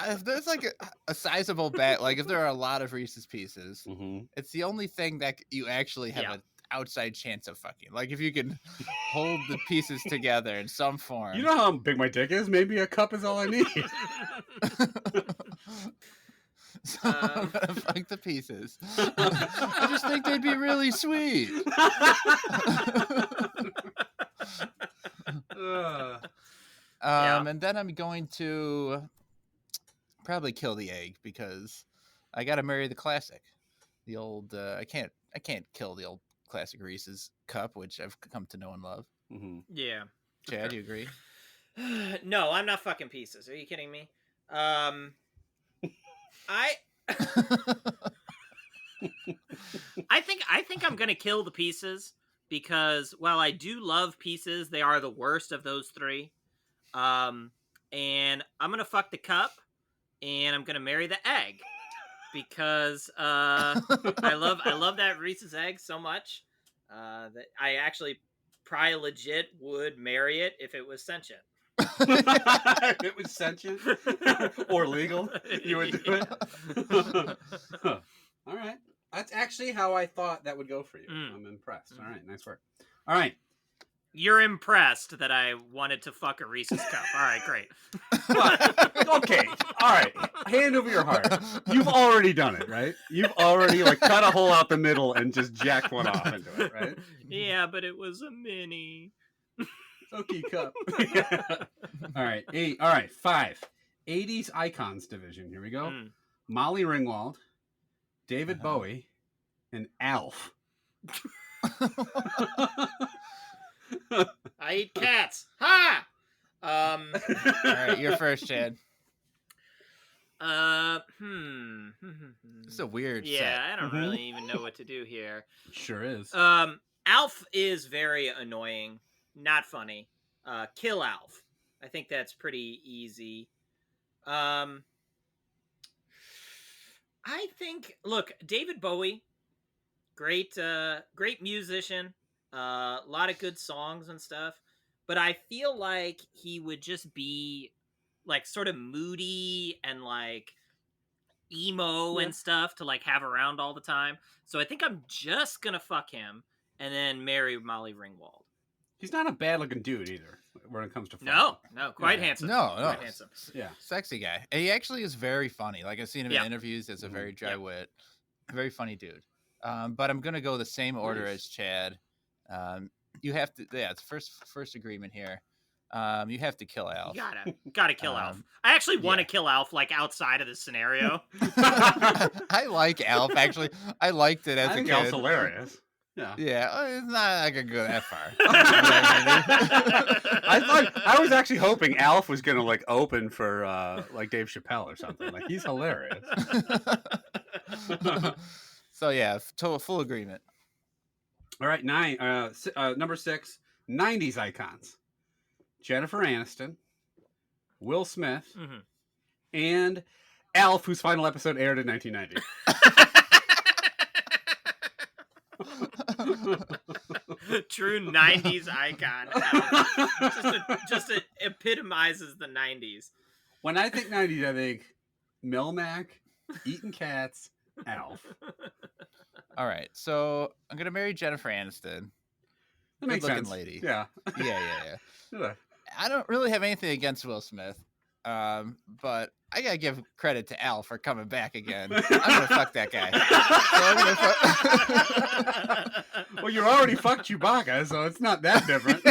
If there's like a sizable bag, like if there are a lot of Reese's Pieces, it's the only thing that you actually have an outside chance of fucking. Like if you can hold the pieces together in some form. You know how big my dick is? Maybe a cup is all I need. So I'm gonna fuck the pieces. I just think they'd be really sweet. And then I'm going to probably kill the egg because I gotta marry the classic. The old I can't kill the old classic Reese's cup, which I've come to know and love. Yeah. Chad, do you agree? No, I'm not fucking pieces. Are you kidding me? I think I'm gonna kill the pieces because while I do love pieces, they are the worst of those three. And I'm gonna fuck the cup, and I'm gonna marry the egg because I love that Reese's egg so much that I actually probably legit would marry it if it was sentient. If it was sentient or legal, you would do it. Huh. All right. That's actually how I thought that would go for you. I'm impressed. All right. Nice work. All right. You're impressed that I wanted to fuck a Reese's cup. All right, great. But, okay. All right. Hand over your heart. You've already done it, right? You've already cut a hole out the middle and just jacked one off into it, right? Yeah, but it was a mini. Okay, cup. Yeah. All right. 8. All right. 5. 80s icons division. Here we go. Molly Ringwald, David Bowie, and Alf. I eat cats. Ha! All right, you're first, Chad. It's a weird set. Yeah, I don't really even know what to do here. Sure is. Alf is very annoying. Not funny. Kill Alf. I think that's pretty easy. I think, look, David Bowie, great musician. A lot of good songs and stuff, but I feel like he would just be like sort of moody and like emo and stuff to like have around all the time. So I think I'm just gonna fuck him and then marry Molly Ringwald. He's not a bad looking dude either when it comes to fun. No, quite handsome. Quite handsome. Yeah, sexy guy. And he actually is very funny. Like I've seen him in interviews as a very dry wit, very funny dude. But I'm gonna go the same order as Chad. You have to, it's first agreement here. You have to kill Alf. You gotta kill Alf. I actually want to kill Alf, like outside of this scenario. I like Alf. Actually, I liked it as a kid. Alf's hilarious. Yeah, it's not like I go that far. I was actually hoping Alf was gonna like open for like Dave Chappelle or something. Like he's hilarious. So yeah, total full agreement. All right, number 6, 90s icons. Jennifer Aniston, Will Smith, and Alf, whose final episode aired in 1990. True 90s icon. Just epitomizes the 90s. When I think 90s, I think Melmac, eating cats, Alf. All right, so I'm gonna marry Jennifer Aniston. That makes sense. Lady. Yeah. Yeah. I don't really have anything against Will Smith, but I gotta give credit to Al for coming back again. I'm gonna fuck that guy. Well, you already fucked Chewbacca, so it's not that different.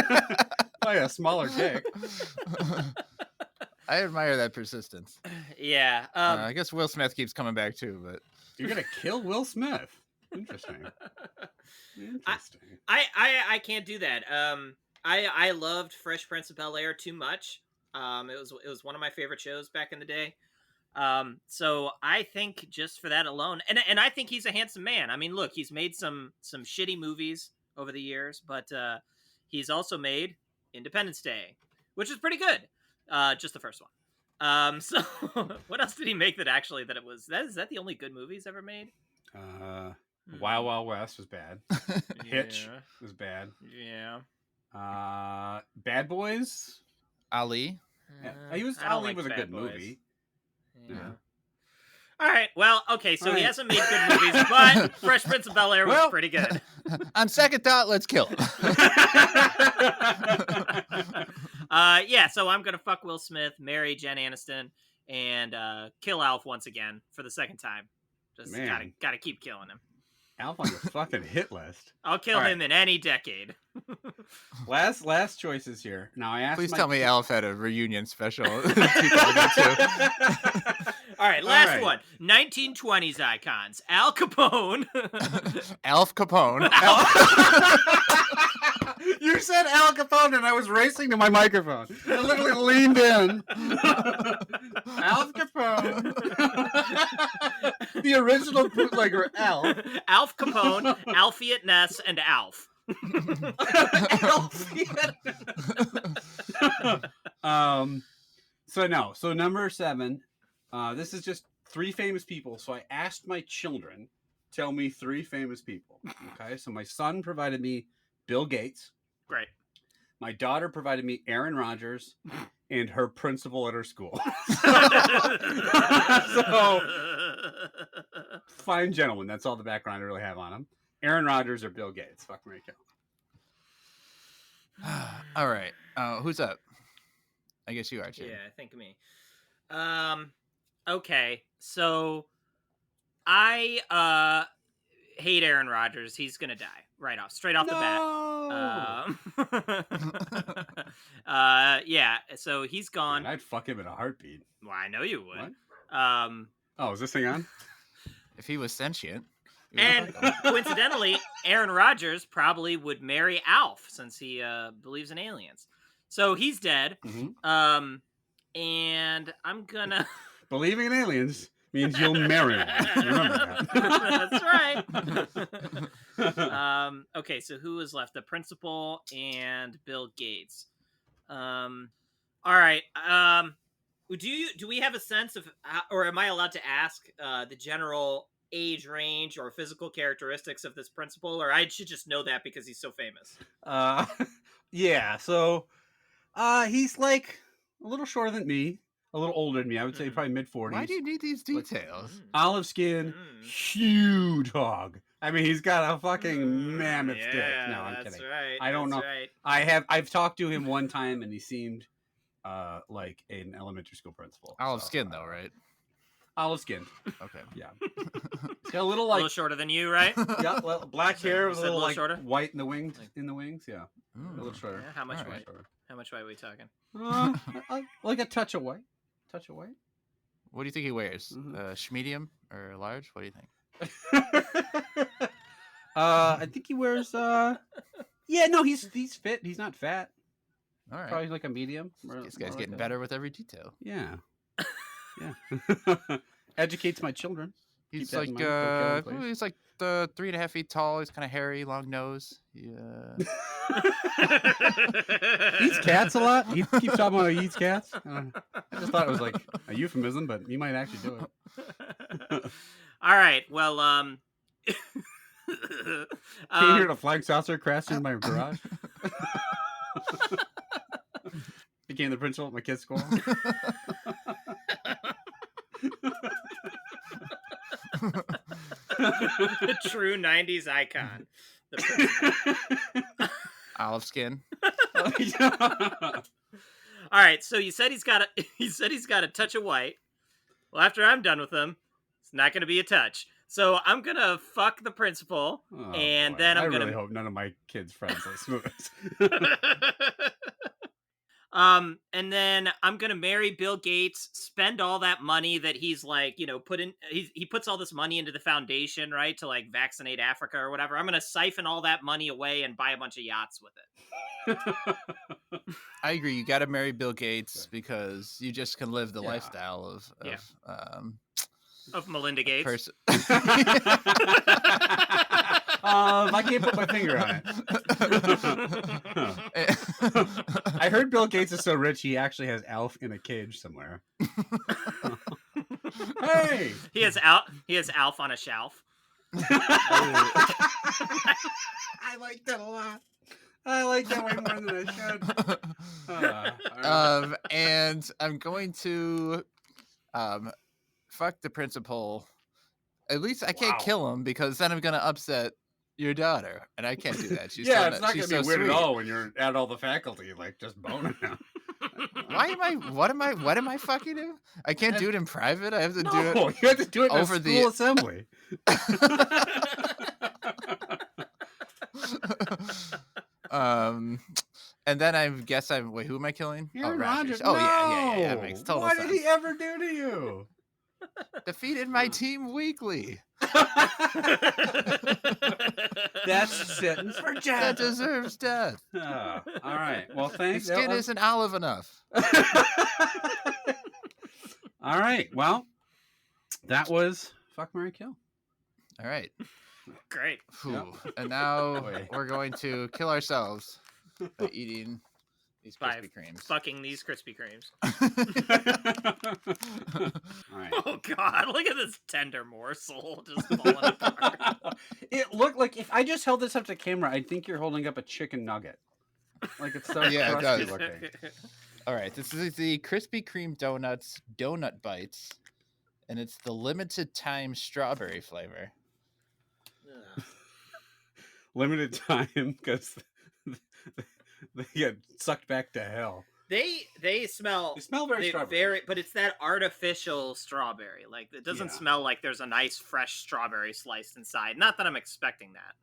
Probably a smaller dick. I admire that persistence. Yeah. I guess Will Smith keeps coming back too, but you're gonna kill Will Smith. Interesting. I can't do that. I loved Fresh Prince of Bel-Air too much. It was one of my favorite shows back in the day. So I think just for that alone, and I think he's a handsome man. I mean, look, he's made some shitty movies over the years, but he's also made Independence Day, which is pretty good. Just the first one. So what else did he make that is that the only good movie he's ever made? Wild Wild West was bad. Hitch was bad. Yeah. Bad Boys. Ali. Ali was a good movie. Yeah. All right. Well, okay. So he hasn't made good movies, but Fresh Prince of Bel-Air was pretty good. On second thought, let's kill him. Yeah. So I'm gonna fuck Will Smith, marry Jen Aniston, and kill Alf once again for the second time. Just gotta keep killing him. Alf on your fucking hit list. I'll kill him in any decade. Last choices here. Now I asked. Please tell me Alf had a reunion special. All right, last one. 1920s icons. Al Capone. Alf Capone. You said Al Capone, and I was racing to my microphone. I literally leaned in. Al Capone. The original bootlegger, Alf. Alf Capone, Alfie Ness, and Alf. So number 7. This is just 3 famous people. So I asked my children, tell me 3 famous people. Okay, so my son provided me Bill Gates. Great. My daughter provided me Aaron Rodgers and her principal at her school. So, fine gentleman. That's all the background I really have on him. Aaron Rodgers or Bill Gates. Fuck, Mary Kill. All right. Who's up? I guess you are, Jim. Yeah, I think me. Okay, so I hate Aaron Rodgers. He's gonna die straight off the bat. Yeah, so he's gone. Man, I'd fuck him in a heartbeat. Well, I know you would. What? Is this thing on? If he was sentient. And coincidentally, Aaron Rodgers probably would marry Alf since he believes in aliens. So he's dead. Mm-hmm. And I'm gonna believing in aliens means you'll marry one. Remember that. That's right. Okay, so who is left? The principal and Bill Gates. All right. Do we have a sense of, or am I allowed to ask the general age range or physical characteristics of this principal, or I should just know that because he's so famous? Yeah. So, he's like a little shorter than me, a little older than me. I would say probably mid-40s. Why do you need these details? Olive skin, huge hog. I mean, he's got a fucking mammoth dick. No, I'm kidding. Right. I don't know. Right. I've talked to him one time, and he seemed like an elementary school principal. Olive skin, though, right? Olive skin. Okay. Yeah. He's got a little a little shorter than you, right? Yeah, black hair with a little like shorter? white in the wings. Yeah. A little shorter. Yeah, how much white? Shorter. How much white are we talking? Like a touch of white. What do you think he wears? Medium or large? What do you think? I think he wears. Yeah, no, he's fit. He's not fat. All right. Probably like a medium. This guy's getting better with every detail. Yeah. Yeah. Educates my children. He's like he's like 3.5 feet tall. He's kind of hairy, long nose. Yeah. Eats cats a lot. He keeps talking about he eats cats. I just thought it was like a euphemism, but he might actually do it. All right. Well, Came here to flying saucer crash in my garage. Became the principal at my kid's school. The true 90s icon. Olive skin. All right, so you said he's got a touch of white. Well, after I'm done with him, it's not going to be a touch. So I'm going to fuck the principal, and then I'm going to... I really hope none of my kids' friends listen to this. And then I'm gonna marry Bill Gates, spend all that money that he's like, put in. He puts all this money into the foundation, right, to like vaccinate Africa or whatever. I'm gonna siphon all that money away and buy a bunch of yachts with it. I agree. You got to marry Bill Gates because you just can live the lifestyle of Melinda Gates. I can't put my finger on it. I heard Bill Gates is so rich he actually has Alf in a cage somewhere. Hey, he has Alf on a shelf. I like that a lot. I like that way more than I should. And I'm going to fuck the principal. At least I can't kill him because then I'm going to upset your daughter, and I can't do that. She's it's not going to be weird sweet. at all when you're at all the faculty, like just boning him. What am I fucking him? I can't do it in private. I have to do it. You have to do it over the school assembly. And then I guess wait, who am I killing? Aaron Rodgers. Oh, yeah. That makes total sense. What did he ever do to you? Defeated my team weekly. That's a sentence for That Jeff. deserves death. Oh, all right. Well, The thanks. skin isn't olive enough. All right. Well, that was Fuck, Marry, Kill. All right. Great. Whew. And now Boy. we're going to kill ourselves by eating these By Krispy Kremes. fucking these Krispy Kremes. All right. Oh God! Look at this tender morsel just falling apart. It looked like if I just held this up to camera, I'd think you're holding up a chicken nugget. Like it's so Yeah, it crusty does. looking. All right. This is the Krispy Kreme Donuts Donut Bites, and it's the limited time strawberry flavor. Limited time because they get sucked back to hell. They smell. They smell very strawberry. But it's that artificial strawberry. Like it doesn't smell like there's a nice fresh strawberry sliced inside. Not that I'm expecting that.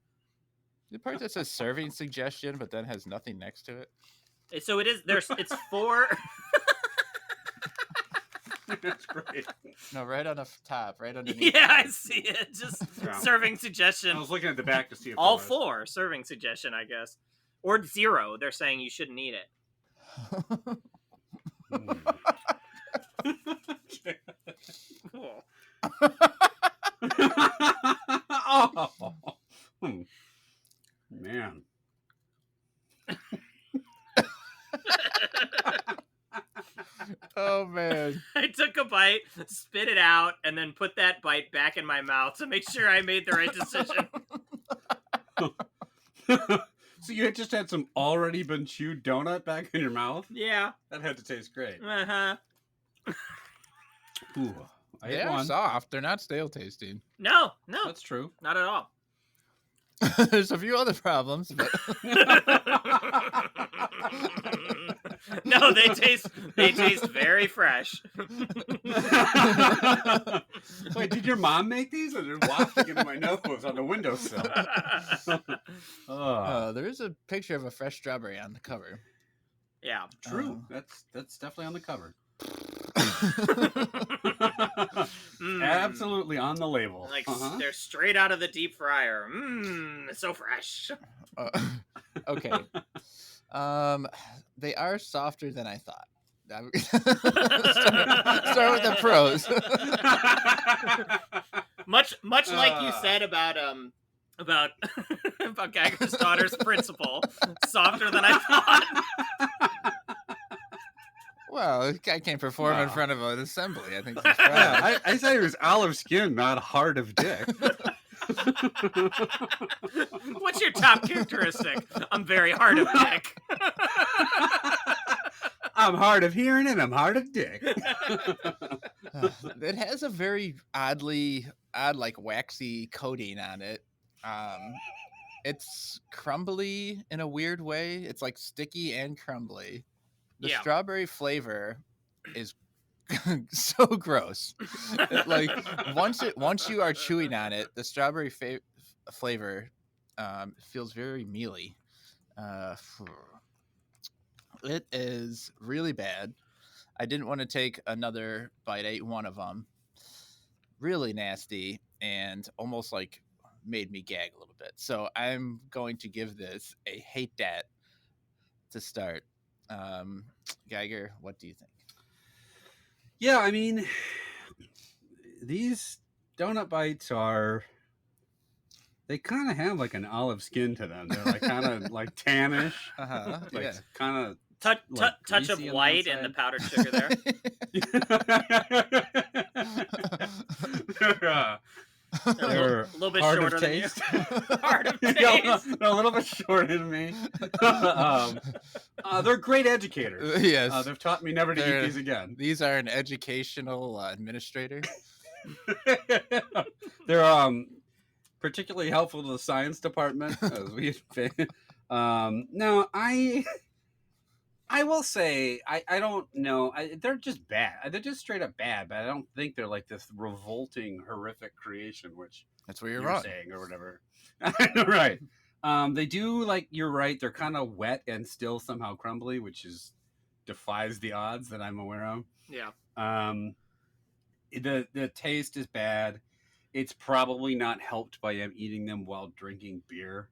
The part that says serving suggestion, but then has nothing next to it. So it is. It's 4. That's great. No, right on the top, right underneath. Yeah, I see it. Just Yeah. serving suggestion. I was looking at the back to see if All there was- 4 serving suggestion, I guess, or 0. They're saying you shouldn't eat it. Oh. Man. Oh man. I took a bite, spit it out, and then put that bite back in my mouth to make sure I made the right decision. So you had just had some already been chewed donut back in your mouth? Yeah. That had to taste great. Uh-huh. Ooh, I They ate are one. soft. They're not stale tasting. No, That's true. not at all. There's a few other problems, but No, they taste very fresh. Wait, did your mom make these? Or they're wafting into my nose on the windowsill. there is a picture of a fresh strawberry on the cover. Yeah. True. That's definitely on the cover. Mm. Absolutely on the label. Like they're straight out of the deep fryer. Mmm, so fresh. Okay. They are softer than I thought. Start with the pros. Much like you said about Geiger's daughter's principal, softer than I thought. Well, a guy can't perform in front of an assembly. I think he's Yeah, proud. I said it was olive skin, not hard of dick. What's your top characteristic? I'm very hard of dick. I'm hard of hearing and I'm hard of dick. It has a very odd, like waxy coating on it. It's crumbly in a weird way. It's like sticky and crumbly. The Yeah. strawberry flavor is so gross. Like once you are chewing on it, the strawberry flavor feels very mealy. It is really bad. I didn't want to take another bite. I ate one of them. Really nasty and almost like made me gag a little bit. So I'm going to give this a hate dat to start. Geiger, what do you think? Yeah, I mean, these donut bites they kind of have like an olive skin to them. They're like kind of like tannish, like Yeah. kind of touch of greasy on the white and the outside. powdered sugar there. They're a little bit hard shorter of than you. taste. Hard of Yeah, taste. they're a little bit shorter than me. They're great educators. Yes. They've taught me never to eat these again. These are an educational administrator. They're particularly helpful to the science department. As we now I will say I don't know. They're just bad. They're just straight up bad. But I don't think they're like this revolting, horrific creation, which that's what you're wrong saying or whatever. Right. They do, like, you're right. They're kind of wet and still somehow crumbly, which defies the odds that I'm aware of. Yeah. The taste is bad. It's probably not helped by them eating them while drinking beer,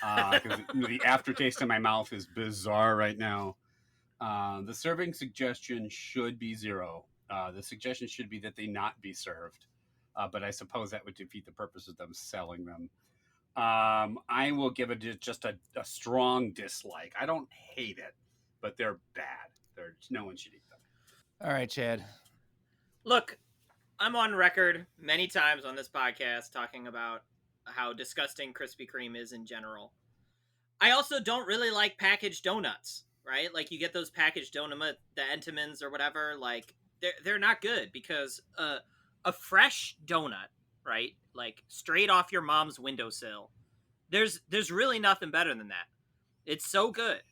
because the aftertaste in my mouth is bizarre right now. The serving suggestion should be 0. The suggestion should be that they not be served, but I suppose that would defeat the purpose of them selling them. I will give it just a strong dislike. I don't hate it, but they're bad. No one should eat them. All right, Chad. Look, I'm on record many times on this podcast talking about how disgusting Krispy Kreme is in general. I also don't really like packaged donuts, right? Like you get those packaged donut, the Entenmann's or whatever, like they're not good because a fresh donut, right? Like straight off your mom's windowsill. There's really nothing better than that. It's so good.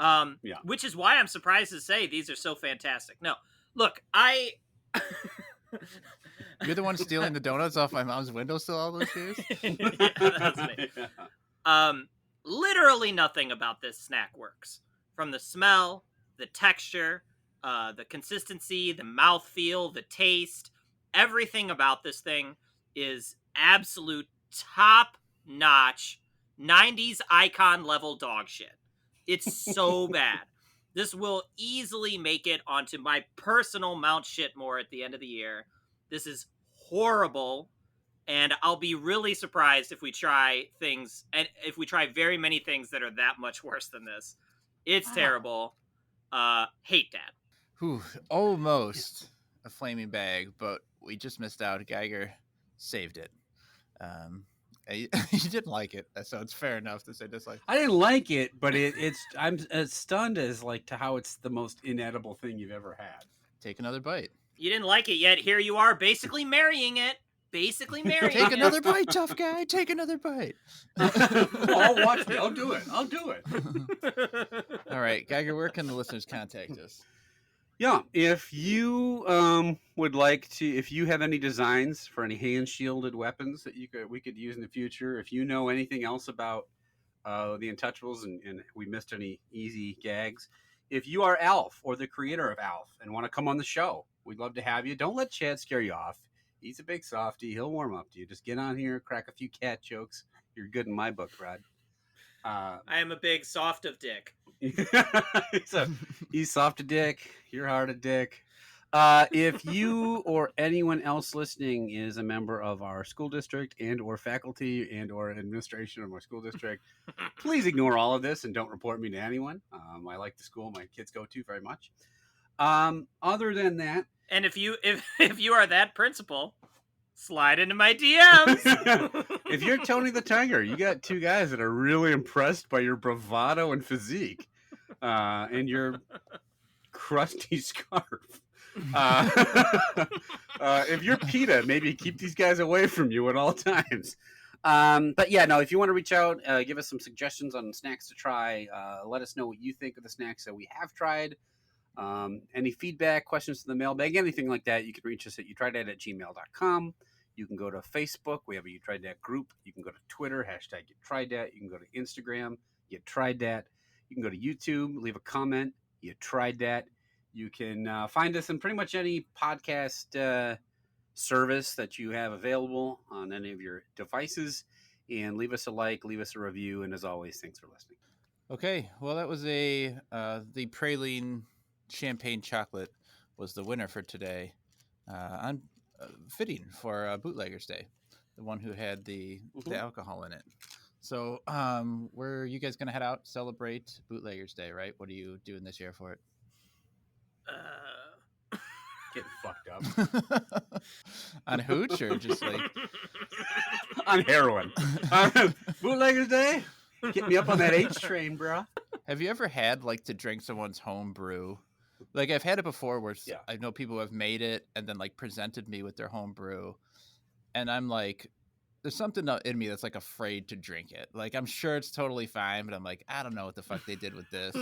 Yeah. Which is why I'm surprised to say these are so fantastic. No, look, You're the one stealing the donuts off my mom's windowsill all those years? Yeah, that's me. Literally nothing about this snack works. From the smell, the texture, the consistency, the mouthfeel, the taste, everything about this thing is absolute top-notch 90s icon level dog shit. It's so bad. This will easily make it onto my personal Mount Shitmore at the end of the year. This is horrible, and I'll be really surprised if we try things, and if we try very many things that are that much worse than this. It's terrible. Hate that. Whew, almost a flaming bag, but we just missed out. Geiger saved it. You didn't like it, so it's fair enough to say dislike. I didn't like it, but I'm as stunned as like to how it's the most inedible thing you've ever had. Take another bite. You didn't like it yet. Here you are, basically marrying it. Take another bite, tough guy. Take another bite. Oh, watch me. I'll do it. All right, Geiger, where can the listeners contact us? Yeah, if you would like to, if you have any designs for any hand shielded weapons that we could use in the future, if you know anything else about the Untouchables and we missed any easy gags, if you are Alf or the creator of Alf and want to come on the show, we'd love to have you. Don't let Chad scare you off. He's a big softy. He'll warm up to you. Just get on here, crack a few cat jokes. You're good in my book, Rod. I am a big soft of dick. He's soft a dick. You're hard a dick. If you or anyone else listening is a member of our school district and or faculty and or administration of our school district, please ignore all of this and don't report me to anyone. I like the school my kids go to very much. Other than that, and if you are that principal, slide into my DMs. If you're Tony the Tiger, you got 2 guys that are really impressed by your bravado and physique, and your crusty scarf. If you're PETA, maybe keep these guys away from you at all times. But yeah, no, if you want to reach out, give us some suggestions on snacks to try. Let us know what you think of the snacks that we have tried. Any feedback, questions to the mailbag, anything like that, you can reach us at youtrieddat@gmail.com. You can go to Facebook. We have a You Tried Dat group. You can go to Twitter, # You Tried Dat. You can go to Instagram, You Tried Dat. You can go to YouTube, leave a comment, You Tried Dat. You can find us in pretty much any podcast service that you have available on any of your devices. And leave us a like, leave us a review. And as always, thanks for listening. Okay, well, that was the Praline Champagne Chocolate was the winner for today. On fitting for Bootleggers Day, the one who had the alcohol in it. So, where are you guys gonna head out celebrate Bootleggers Day? Right? What are you doing this year for it? Getting fucked up on hooch or just like on heroin. Bootleggers Day. Get me up on that H train, bro. Have you ever had like to drink someone's home brew? Like I've had it before where I know people who have made it and then like presented me with their home brew. And I'm like, there's something in me that's like afraid to drink it. Like I'm sure it's totally fine, but I'm like, I don't know what the fuck they did with this.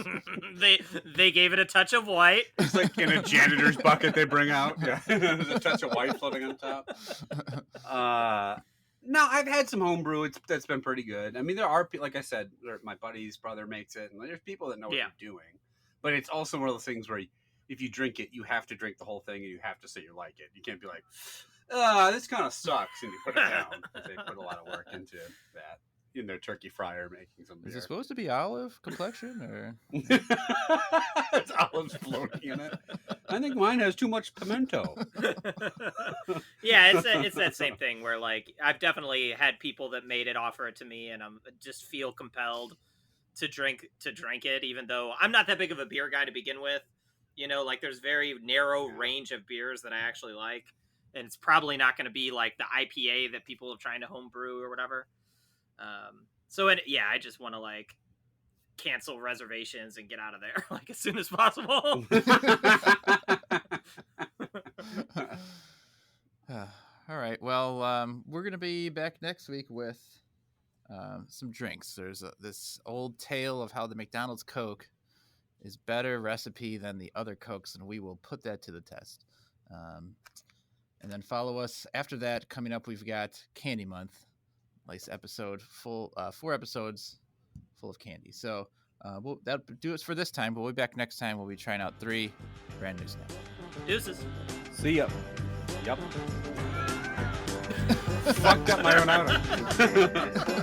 they gave it a touch of white. It's like in a janitor's bucket they bring out. Yeah. There's a touch of white floating on top. No, I've had some homebrew. That's been pretty good. I mean, there are, like I said, my buddy's brother makes it, and there's people that know what they're doing. But it's also one of those things where if you drink it, you have to drink the whole thing and you have to say you like it. You can't be like, this kind of sucks, and you put it down, because they put a lot of work into that in their turkey fryer making some beer. Is it supposed to be olive complexion or? It's olives floating in it. I think mine has too much pimento. Yeah, it's that same thing where like I've definitely had people that made it offer it to me, and I'm just feel compelled to drink it, even though I'm not that big of a beer guy to begin with. You know, like there's very narrow range of beers that I actually like, and it's probably not going to be like the IPA that people are trying to homebrew or whatever. I just want to like cancel reservations and get out of there like as soon as possible. All right. Well, we're gonna be back next week with some drinks. There's this old tale of how the McDonald's Coke is better recipe than the other Cokes, and we will put that to the test. And then follow us after that. Coming up, we've got Candy Month, nice episode, full 4 episodes full of candy. So that'll do it for this time. But we'll be back next time. We'll be trying out 3 brand new snacks. Deuces. See ya. Yep. Fucked up my own outing.